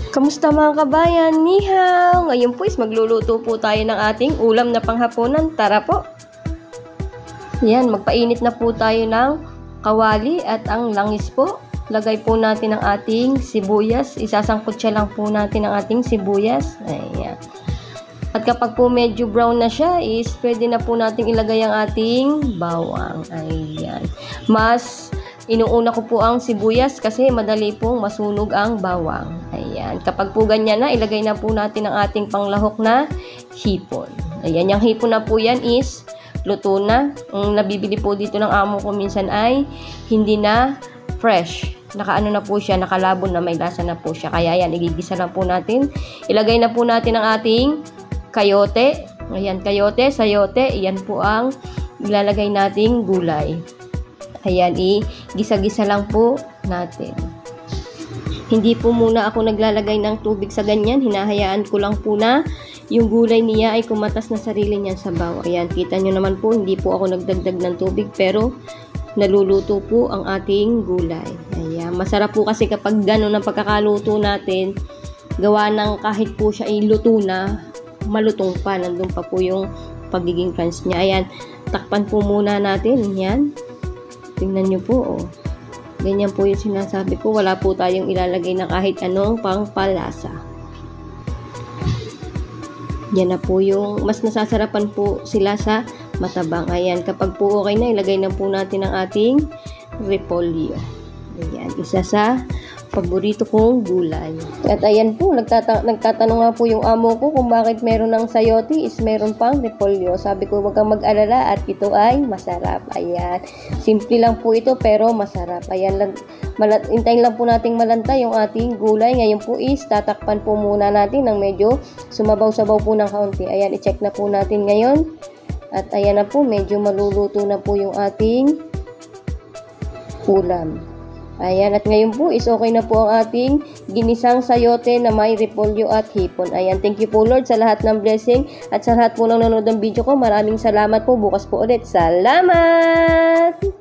Kamusta mga kabayan? Ni hao! Ngayon po is magluluto po tayo ng ating ulam na panghapunan. Tara po! Yan, magpainit na po tayo ng kawali at ang langis po. Lagay po natin ang ating sibuyas. Isasangkot siya lang po natin ang ating sibuyas. Ayan. At kapag po medyo brown na siya is pwede na po natin ilagay ang ating bawang. Ayan. Mas inuuna ko po ang sibuyas kasi madali pong masunog ang bawang. Ayan. Kapag po ganyan na, ilagay na po natin ang ating panglahok na hipon. Ayan. Yung hipon na po yan is luto na. Ang nabibili po dito ng amo ko minsan ay hindi na fresh. Nakaano na po siya, nakalabon na, may lasa na po siya. Kaya yan, igigisa na po natin. Ilagay na po natin ang ating kayote. Ayan, kayote, sayote. Iyan po ang ilalagay nating gulay. Ayan, gisa-gisa lang po natin. Hindi po muna ako naglalagay ng tubig sa ganyan. Hinahayaan ko lang po na yung gulay niya ay kumatas na sarili niyan sa baw. Ayan, kita nyo naman po, hindi po ako nagdagdag ng tubig pero naluluto po ang ating gulay. Ayan, masarap po kasi kapag gano'n ang pagkakaluto natin, gawa ng kahit po siya ay luto na, malutong pa, nandun pa po yung pagiging crunch niya. Ayan, takpan po muna natin. Yan. Tingnan nyo po, oh. Ganyan po yung sinasabi ko. Wala po tayong ilalagay na kahit anong pangpalasa. Yan na po yung mas nasasarapan po sila sa matabang. Ayan, kapag po okay na, ilagay na po natin ang ating repolyo. Ayan, isa sa paborito kong gulay. At ayan po, nagtatanong nga po yung amo ko kung bakit meron ng sayote is meron pang repolyo. Sabi ko, wag kang mag-alala at ito ay masarap. Ayan. Simple lang po ito pero masarap. Ayan lang. Hintayin lang po nating malanta yung ating gulay. Ngayon po is tatakpan po muna natin ng medyo sumabaw-sabaw po ng kaunti. Ayan, i-check na po natin ngayon. At ayan na po, medyo maluluto na po yung ating ulam. Ayan, at ngayon po is okay na po ang ating ginisang sayote na may repolyo at hipon. Ayan, thank you po Lord sa lahat ng blessing at sa lahat po ng nanonood ng video ko. Maraming salamat po. Bukas po ulit. Salamat!